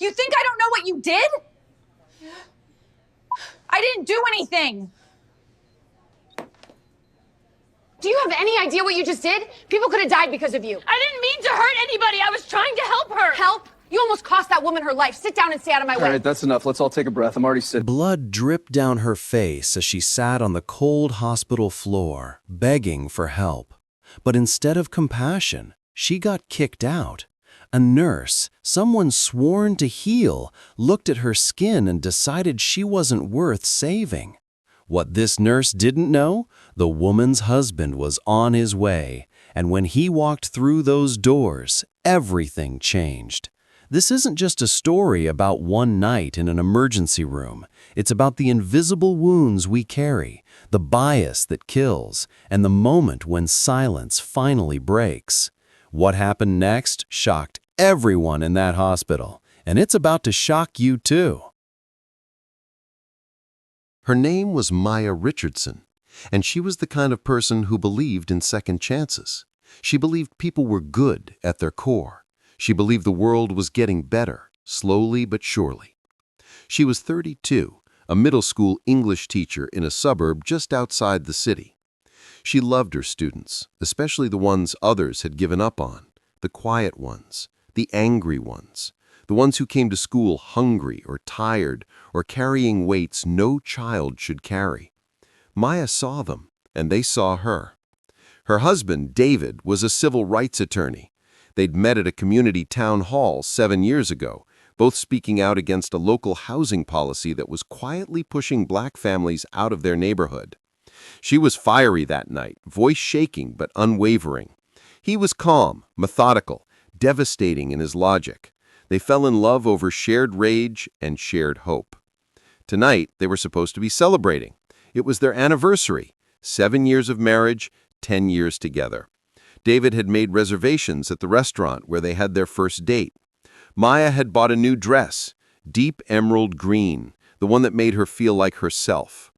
You think I don't know what you did? I didn't do anything. Do you have any idea what you just did? People could have died because of you. I didn't mean to hurt anybody. I was trying to help her. Help? You almost cost that woman her life. Sit down and stay out of my way. All right, that's enough. Let's all take a breath. I'm already sitting. Blood dripped down her face as she sat on the cold hospital floor, begging for help. But instead of compassion, she got kicked out. A nurse, someone sworn to heal, looked at her skin and decided she wasn't worth saving. What this nurse didn't know, the woman's husband was on his way, and when he walked through those doors, everything changed. This isn't just a story about one night in an emergency room. It's about the invisible wounds we carry, the bias that kills, and the moment when silence finally breaks. What happened next shocked everyone in that hospital, and it's about to shock you too. Her name was Maya Richardson, and she was the kind of person who believed in second chances. She believed people were good at their core. She believed the world was getting better, slowly but surely. She was 32, a middle school English teacher in a suburb just outside the city. She loved her students, especially the ones others had given up on, the quiet ones, the angry ones, the ones who came to school hungry or tired or carrying weights no child should carry. Maya saw them, and they saw her. Her husband, David, was a civil rights attorney. They'd met at a community town hall 7 years ago, both speaking out against a local housing policy that was quietly pushing black families out of their neighborhood. She was fiery that night, voice shaking but unwavering. He was calm, methodical, devastating in his logic. They fell in love over shared rage and shared hope. Tonight, they were supposed to be celebrating. It was their anniversary, 7 years of marriage, 10 years together. David had made reservations at the restaurant where they had their first date. Maya had bought a new dress, deep emerald green, the one that made her feel like herself.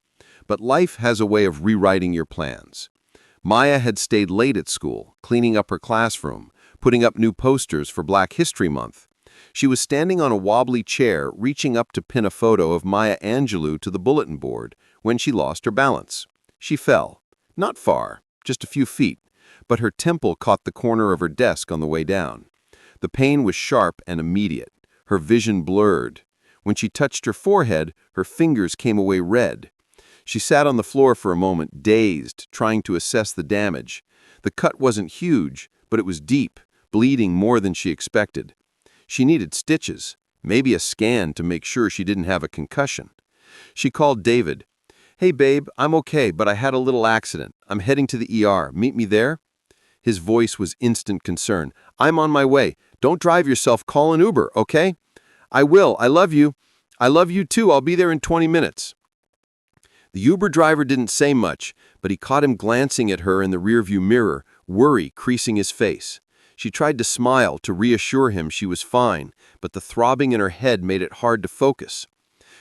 But life has a way of rewriting your plans. Maya had stayed late at school, cleaning up her classroom, putting up new posters for Black History Month. She was standing on a wobbly chair, reaching up to pin a photo of Maya Angelou to the bulletin board, when she lost her balance. She fell. Not far, just a few feet, but her temple caught the corner of her desk on the way down. The pain was sharp and immediate. Her vision blurred. When she touched her forehead, her fingers came away red. She sat on the floor for a moment, dazed, trying to assess the damage. The cut wasn't huge, but it was deep, bleeding more than she expected. She needed stitches, maybe a scan to make sure she didn't have a concussion. She called David. "Hey babe, I'm okay, but I had a little accident. I'm heading to the ER. Meet me there?" His voice was instant concern. "I'm on my way. Don't drive yourself. Call an Uber, okay?" "I will. I love you." "I love you too. I'll be there in 20 minutes. The Uber driver didn't say much, but he caught him glancing at her in the rearview mirror, worry creasing his face. She tried to smile to reassure him she was fine, but the throbbing in her head made it hard to focus.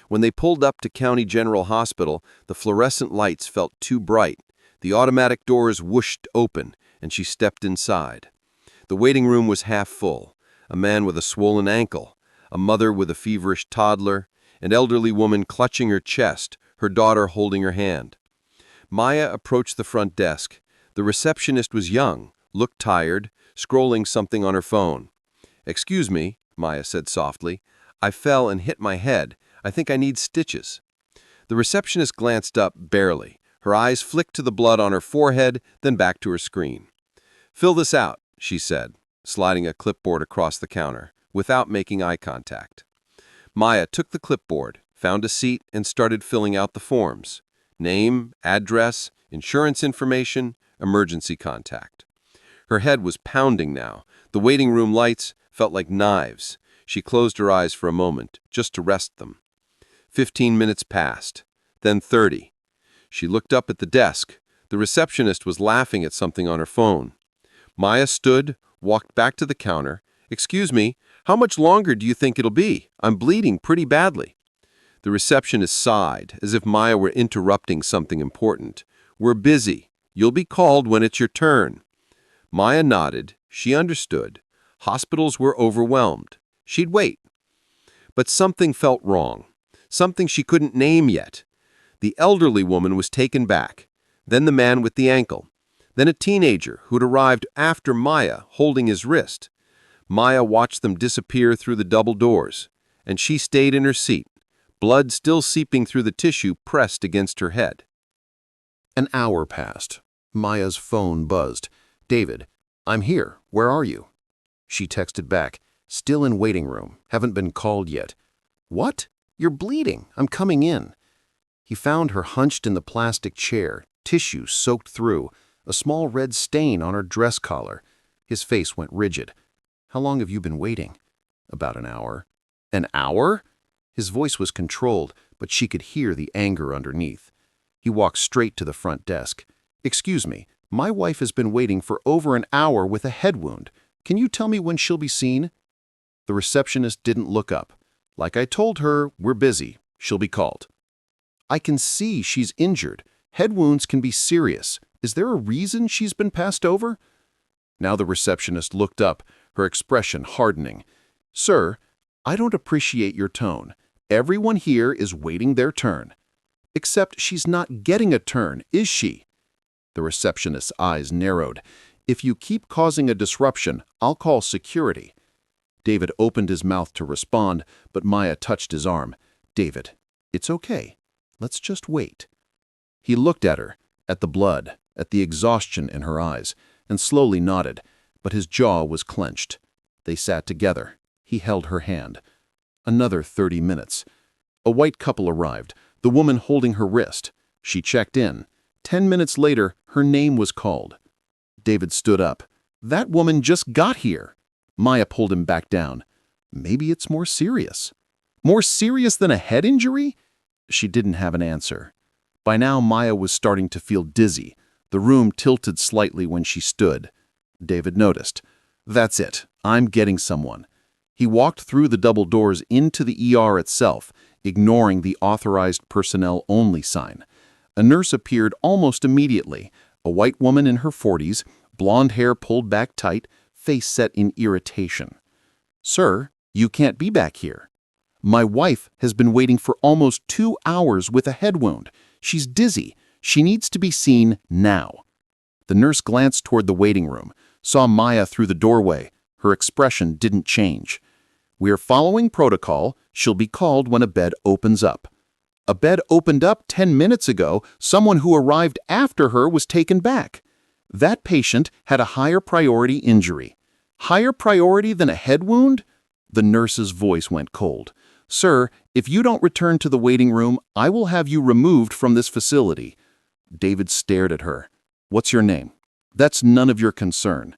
When they pulled up to County General Hospital, the fluorescent lights felt too bright. The automatic doors whooshed open, and she stepped inside. The waiting room was half full. A man with a swollen ankle, a mother with a feverish toddler, an elderly woman clutching her chest, her daughter holding her hand. Maya approached the front desk. The receptionist was young, looked tired, scrolling something on her phone. "Excuse me," Maya said softly. "I fell and hit my head. I think I need stitches." The receptionist glanced up barely. Her eyes flicked to the blood on her forehead, then back to her screen. "Fill this out," she said, sliding a clipboard across the counter, without making eye contact. Maya took the clipboard, found a seat, and started filling out the forms. Name, address, insurance information, emergency contact. Her head was pounding now. The waiting room lights felt like knives. She closed her eyes for a moment, just to rest them. 15 minutes passed, then 30. She looked up at the desk. The receptionist was laughing at something on her phone. Maya stood, walked back to the counter. "Excuse me, how much longer do you think it'll be? I'm bleeding pretty badly." The receptionist sighed, as if Maya were interrupting something important. "We're busy. You'll be called when it's your turn." Maya nodded. She understood. Hospitals were overwhelmed. She'd wait. But something felt wrong. Something she couldn't name yet. The elderly woman was taken back. Then the man with the ankle. Then a teenager who'd arrived after Maya, holding his wrist. Maya watched them disappear through the double doors, and she stayed in her seat, blood still seeping through the tissue pressed against her head. An hour passed. Maya's phone buzzed. "David, I'm here. Where are you?" She texted back, "Still in waiting room. Haven't been called yet." "What? You're bleeding. I'm coming in." He found her hunched in the plastic chair, tissue soaked through, a small red stain on her dress collar. His face went rigid. "How long have you been waiting?" "About an hour." "An hour?" His voice was controlled, but she could hear the anger underneath. He walked straight to the front desk. "Excuse me, my wife has been waiting for over an hour with a head wound. Can you tell me when she'll be seen?" The receptionist didn't look up. "Like I told her, we're busy. She'll be called." "I can see she's injured. Head wounds can be serious. Is there a reason she's been passed over?" Now the receptionist looked up, her expression hardening. "Sir, I don't appreciate your tone. Everyone here is waiting their turn." "Except she's not getting a turn, is she?" The receptionist's eyes narrowed. "If you keep causing a disruption, I'll call security." David opened his mouth to respond, but Maya touched his arm. "David, it's okay. Let's just wait." He looked at her, at the blood, at the exhaustion in her eyes, and slowly nodded, but his jaw was clenched. They sat together. He held her hand. Another 30 minutes. A white couple arrived, the woman holding her wrist. She checked in. 10 minutes later, her name was called. David stood up. "That woman just got here." Maya pulled him back down. "Maybe it's more serious." "More serious than a head injury?" She didn't have an answer. By now, Maya was starting to feel dizzy. The room tilted slightly when she stood. David noticed. "That's it. I'm getting someone." He walked through the double doors into the ER itself, ignoring the authorized personnel only sign. A nurse appeared almost immediately, a white woman in her 40s, blonde hair pulled back tight, face set in irritation. "Sir, you can't be back here. My wife has been waiting for almost 2 hours with a head wound. She's dizzy. She needs to be seen now." The nurse glanced toward the waiting room, saw Maya through the doorway. Her expression didn't change. "We're following protocol. She'll be called when a bed opens up." "A bed opened up 10 minutes ago. Someone who arrived after her was taken back." "That patient had a higher priority injury." "Higher priority than a head wound?" The nurse's voice went cold. "Sir, if you don't return to the waiting room, I will have you removed from this facility." David stared at her. "What's your name?" "That's none of your concern."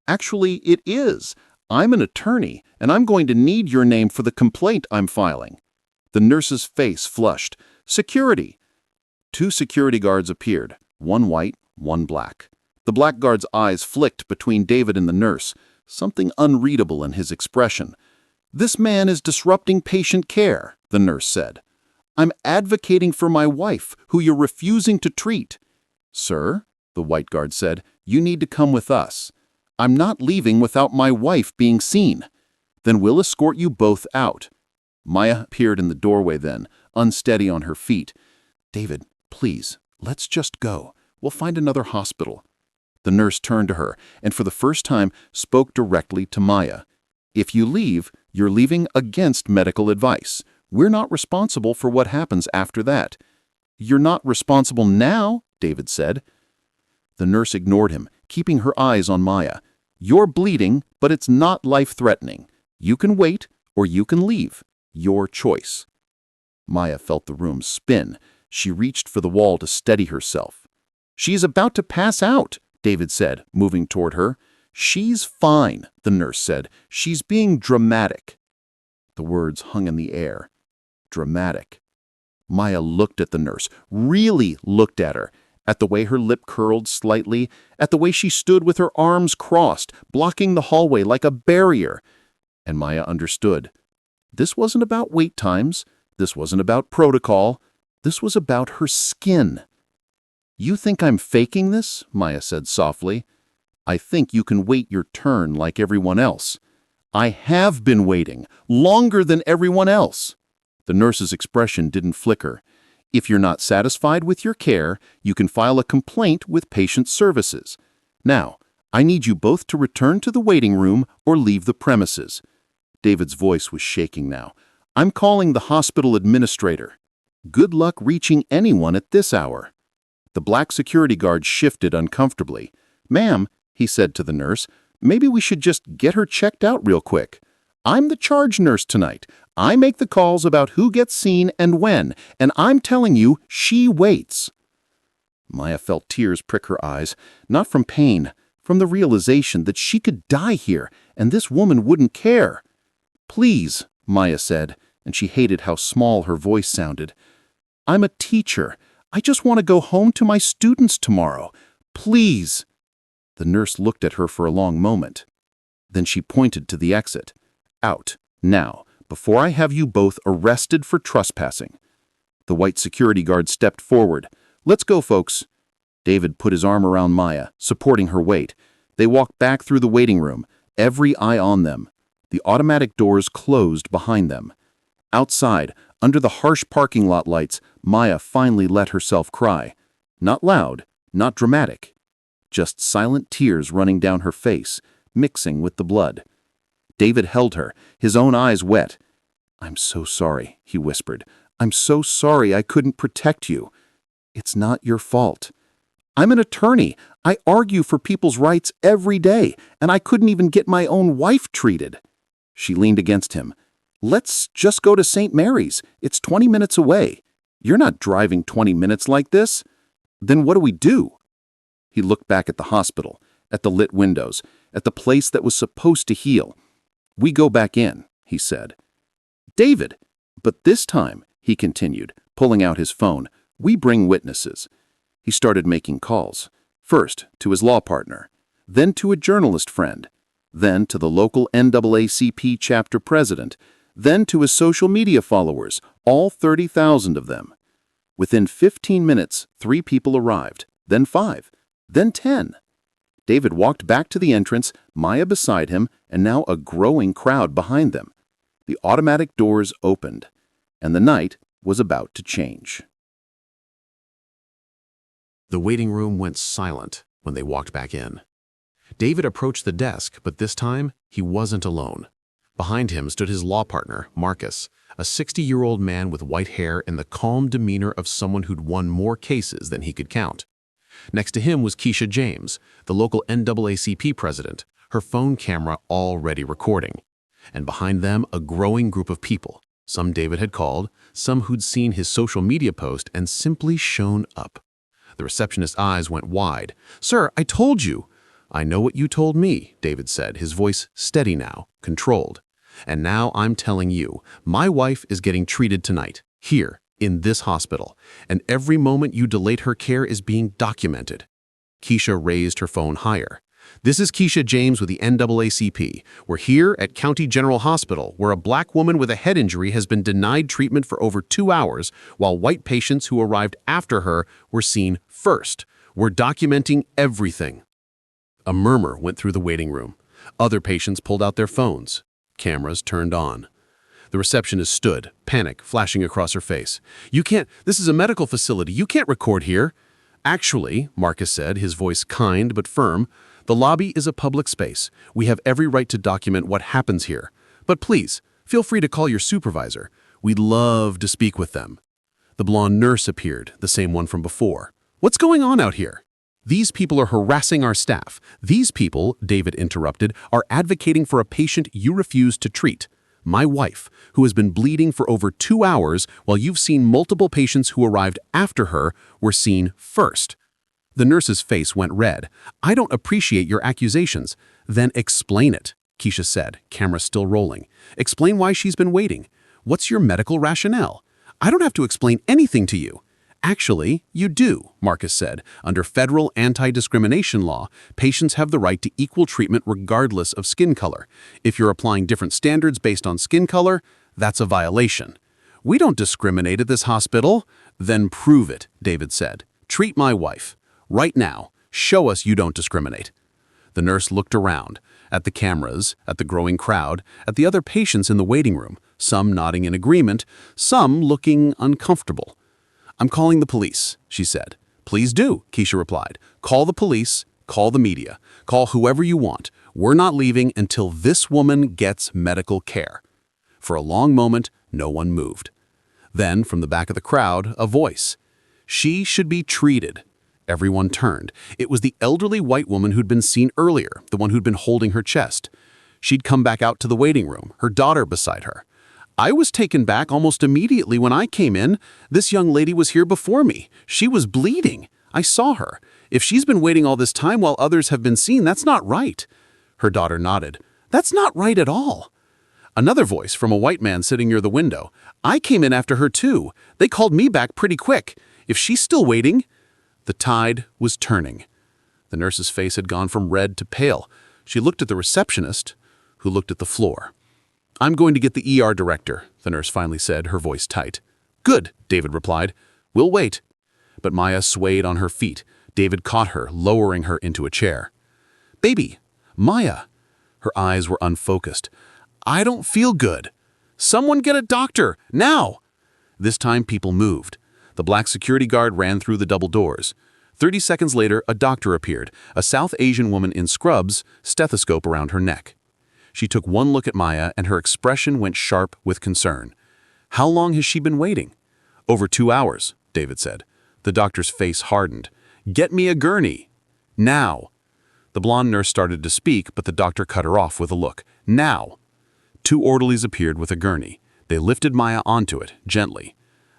"Actually, it is. I'm an attorney, and I'm going to need your name for the complaint I'm filing." The nurse's face flushed. "Security." 2 security guards appeared, one white, one black. The black guard's eyes flicked between David and the nurse, something unreadable in his expression. "This man is disrupting patient care," the nurse said. "I'm advocating for my wife, who you're refusing to treat." "Sir," the white guard said, "you need to come with us." "I'm not leaving without my wife being seen." "Then we'll escort you both out." Maya appeared in the doorway then, unsteady on her feet. "David, please, let's just go. We'll find another hospital." The nurse turned to her and for the first time spoke directly to Maya. "If you leave, you're leaving against medical advice. We're not responsible for what happens after that." "You're not responsible now," David said. The nurse ignored him, keeping her eyes on Maya. "You're bleeding, but it's not life-threatening. You can wait or you can leave. Your choice." Maya felt the room spin. She reached for the wall to steady herself. "She's about to pass out," David said, moving toward her. "She's fine," the nurse said. "She's being dramatic." The words hung in the air. Dramatic. Maya looked at the nurse, really looked at her, at the way her lip curled slightly, at the way she stood with her arms crossed, blocking the hallway like a barrier. And Maya understood. This wasn't about wait times. This wasn't about protocol. This was about her skin. "You think I'm faking this?" Maya said softly. "I think you can wait your turn like everyone else. I have been waiting, longer than everyone else. The nurse's expression didn't flicker. If you're not satisfied with your care, you can file a complaint with patient services. Now, I need you both to return to the waiting room or leave the premises. David's voice was shaking now. I'm calling the hospital administrator. Good luck reaching anyone at this hour. The black security guard shifted uncomfortably. Ma'am, he said to the nurse, maybe we should just get her checked out real quick. I'm the charge nurse tonight. I make the calls about who gets seen and when, and I'm telling you, she waits. Maya felt tears prick her eyes, not from pain, from the realization that she could die here, and this woman wouldn't care. Please, Maya said, and she hated how small her voice sounded. I'm a teacher. I just want to go home to my students tomorrow. Please. The nurse looked at her for a long moment. Then she pointed to the exit. Out, now, before I have you both arrested for trespassing. The white security guard stepped forward. Let's go, folks. David put his arm around Maya, supporting her weight. They walked back through the waiting room, every eye on them. The automatic doors closed behind them. Outside, under the harsh parking lot lights, Maya finally let herself cry. Not loud, not dramatic. Just silent tears running down her face, mixing with the blood. David held her, his own eyes wet. I'm so sorry, he whispered. I'm so sorry I couldn't protect you. It's not your fault. I'm an attorney. I argue for people's rights every day, and I couldn't even get my own wife treated. She leaned against him. Let's just go to St. Mary's. It's 20 minutes away. You're not driving 20 minutes like this. Then what do we do? He looked back at the hospital, at the lit windows, at the place that was supposed to heal. We go back in, he said. David, but this time, he continued, pulling out his phone, we bring witnesses. He started making calls, first to his law partner, then to a journalist friend, then to the local NAACP chapter president, then to his social media followers, all 30,000 of them. Within 15 minutes, 3 people arrived, then 5, then 10. David walked back to the entrance, Maya beside him, and now a growing crowd behind them. The automatic doors opened, and the night was about to change. The waiting room went silent when they walked back in. David approached the desk, but this time he wasn't alone. Behind him stood his law partner, Marcus, a 60-year-old man with white hair and the calm demeanor of someone who'd won more cases than he could count. Next to him was Keisha James, the local NAACP president, her phone camera already recording. And behind them, a growing group of people. Some David had called, some who'd seen his social media post and simply shown up. The receptionist's eyes went wide. "Sir, I told you." "I know what you told me," David said, his voice steady now, controlled. "And now I'm telling you, my wife is getting treated tonight, here, in this hospital, and every moment you delayed her care is being documented." Keisha raised her phone higher. "This is Keisha James with the NAACP. We're here at County General Hospital, where a black woman with a head injury has been denied treatment for over 2 hours, while white patients who arrived after her were seen first. We're documenting everything." A murmur went through the waiting room. Other patients pulled out their phones. Cameras turned on. The receptionist stood, panic flashing across her face. "You can't, this is a medical facility. You can't record here." "Actually," Marcus said, his voice kind but firm, "the lobby is a public space. We have every right to document what happens here. But please, feel free to call your supervisor. We'd love to speak with them." The blonde nurse appeared, the same one from before. "What's going on out here?" "These people are harassing our staff. These people," David interrupted, "are advocating for a patient you refused to treat. My wife, who has been bleeding for over 2 hours while you've seen multiple patients who arrived after her, were seen first." The nurse's face went red. "I don't appreciate your accusations." "Then explain it," Keisha said, camera still rolling. "Explain why she's been waiting. What's your medical rationale?" "I don't have to explain anything to you." "Actually, you do," Marcus said. "Under federal anti-discrimination law, patients have the right to equal treatment regardless of skin color. If you're applying different standards based on skin color, that's a violation." "We don't discriminate at this hospital." "Then prove it," David said. "Treat my wife. Right now, show us you don't discriminate." The nurse looked around. at the cameras, at the growing crowd, at the other patients in the waiting room, some nodding in agreement, some looking uncomfortable. "I'm calling the police," she said. "Please do," Keisha replied. "Call the police, call the media, call whoever you want. We're not leaving until this woman gets medical care." For a long moment, no one moved. Then, from the back of the crowd, a voice. "She should be treated." Everyone turned. It was the elderly white woman who'd been seen earlier, the one who'd been holding her chest. She'd come back out to the waiting room, her daughter beside her. "I was taken back almost immediately when I came in. This young lady was here before me. She was bleeding. I saw her. If she's been waiting all this time while others have been seen, that's not right." Her daughter nodded. "That's not right at all." Another voice from a white man sitting near the window. "I came in after her too. They called me back pretty quick. If she's still waiting—" The tide was turning. The nurse's face had gone from red to pale. She looked at the receptionist, who looked at the floor. "I'm going to get the ER director," the nurse finally said, her voice tight. "Good," David replied. "We'll wait." But Maya swayed on her feet. David caught her, lowering her into a chair. "Baby, Maya." Her eyes were unfocused. "I don't feel good. Someone get a doctor, now!" This time people moved. The black security guard ran through the double doors. 30 seconds later, a doctor appeared, a South Asian woman in scrubs, stethoscope around her neck. She took one look at Maya and her expression went sharp with concern. "How long has she been waiting?" "Over 2 hours," David said. The doctor's face hardened. "Get me a gurney. Now." The blonde nurse started to speak, but the doctor cut her off with a look. "Now." 2 orderlies appeared with a gurney. They lifted Maya onto it, gently.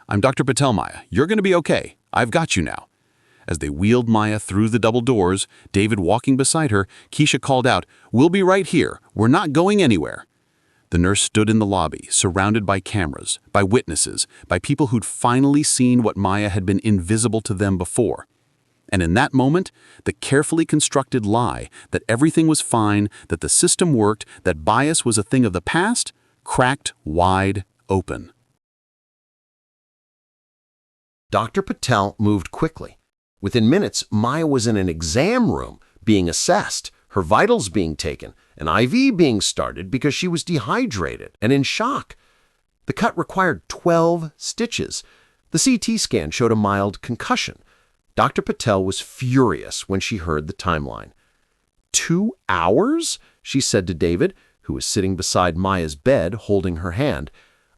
"I'm Dr. Patel, Maya. You're going to be okay. I've got you now." As they wheeled Maya through the double doors, David walking beside her, Keisha called out, "We'll be right here. We're not going anywhere." The nurse stood in the lobby, surrounded by cameras, by witnesses, by people who'd finally seen what Maya had been invisible to them before. And in that moment, the carefully constructed lie that everything was fine, that the system worked, that bias was a thing of the past, cracked wide open. Dr. Patel moved quickly. Within minutes, Maya was in an exam room, being assessed, her vitals being taken, an IV being started because she was dehydrated and in shock. The cut required 12 stitches. The CT scan showed a mild concussion. Dr. Patel was furious when she heard the timeline. 2 hours? She said to David, who was sitting beside Maya's bed holding her hand.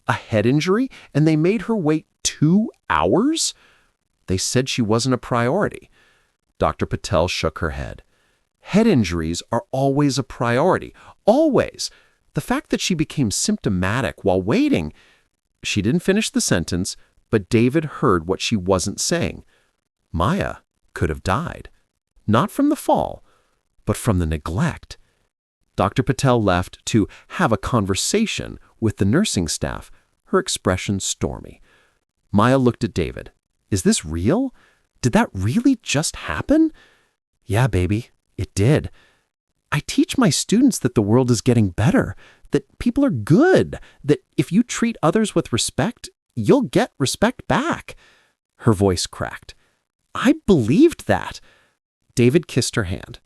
A head injury, and they made her wait 2 hours? They said she wasn't a priority. Dr. Patel shook her head. Head injuries are always a priority. Always. The fact that she became symptomatic while waiting— She didn't finish the sentence, but David heard what she wasn't saying. Maya could have died. Not from the fall, but from the neglect. Dr. Patel left to have a conversation with the nursing staff, her expression stormy. Maya looked at David. "Is this real? Did that really just happen?" "Yeah, baby, it did. I teach my students that the world is getting better, that people are good, that if you treat others with respect, you'll get respect back." Her voice cracked. "I believed that." David kissed her hand.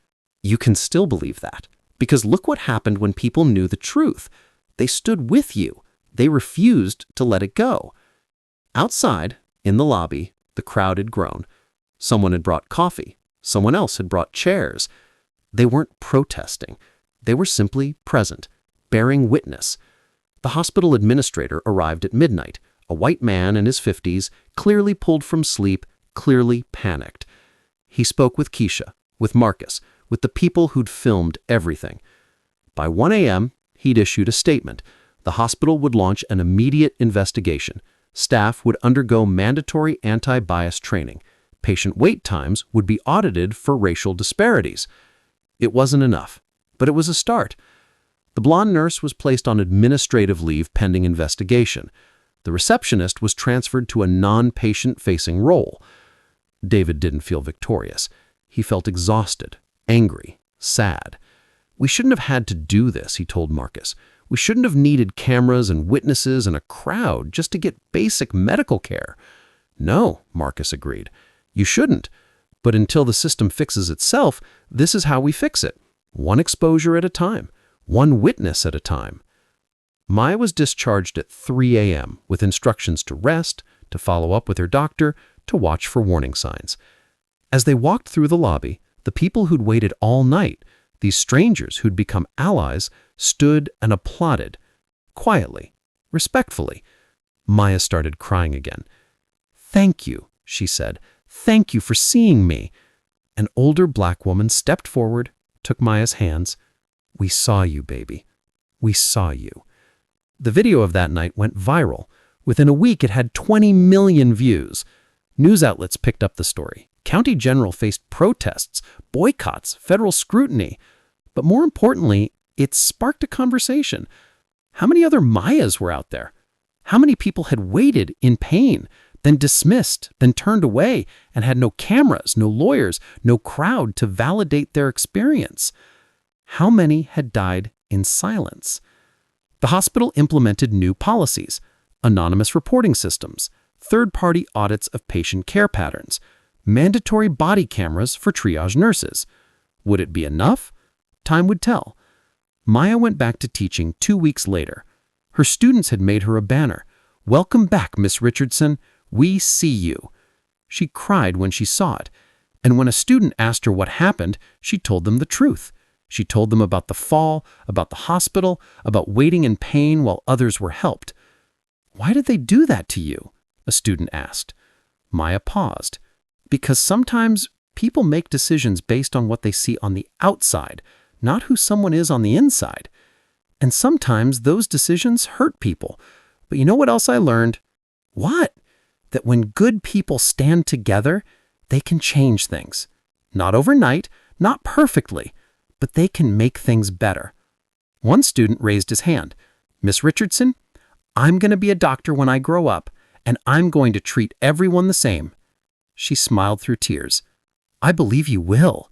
"You can still believe that, because look what happened when people knew the truth. They stood with you. They refused to let it go." Outside, in the lobby, the crowd had grown. Someone had brought coffee. Someone else had brought chairs. They weren't protesting. They were simply present, bearing witness. The hospital administrator arrived at midnight, a white man in his 50s, clearly pulled from sleep, clearly panicked. He spoke with Keisha, with Marcus, with the people who'd filmed everything. By 1 a.m., he'd issued a statement. The hospital would launch an immediate investigation. Staff would undergo mandatory anti-bias training. Patient wait times would be audited for racial disparities. It wasn't enough, but it was a start. The blonde nurse was placed on administrative leave pending investigation. The receptionist was transferred to a non-patient-facing role. David didn't feel victorious. He felt exhausted, angry, sad. "We shouldn't have had to do this," he told Marcus. "We shouldn't have needed cameras and witnesses and a crowd just to get basic medical care." "No," Marcus agreed. "You shouldn't. But until the system fixes itself, this is how we fix it. one exposure at a time, one witness at a time. Maya was discharged at 3 a.m. with instructions to rest, to follow up with her doctor, to watch for warning signs. As they walked through the lobby, the people who'd waited all night, these strangers who'd become allies, stood and applauded. Quietly, respectfully. Maya started crying again. "Thank you," she said. "Thank you for seeing me." An older black woman stepped forward, took Maya's hands. "We saw you, baby. We saw you." The video of that night went viral. Within a week, it had 20 million views. News outlets picked up the story. County General faced protests, boycotts, federal scrutiny. But more importantly, it sparked a conversation. How many other Mayas were out there? How many people had waited in pain, then dismissed, then turned away, and had no cameras, no lawyers, no crowd to validate their experience? How many had died in silence? The hospital implemented new policies, anonymous reporting systems, third-party audits of patient care patterns, mandatory body cameras for triage nurses. Would it be enough? Time would tell. Maya went back to teaching 2 weeks later. Her students had made her a banner. "Welcome back, Miss Richardson. We see you." She cried when she saw it. And when a student asked her what happened, she told them the truth. She told them about the fall, about the hospital, about waiting in pain while others were helped. "Why did they do that to you?" a student asked. Maya paused. "Because sometimes people make decisions based on what they see on the outside, not who someone is on the inside. And sometimes those decisions hurt people. But you know what else I learned?" "What?" "That when good people stand together, they can change things. Not overnight, not perfectly, but they can make things better." One student raised his hand. "Miss Richardson, I'm going to be a doctor when I grow up, and I'm going to treat everyone the same." She smiled through tears. "I believe you will."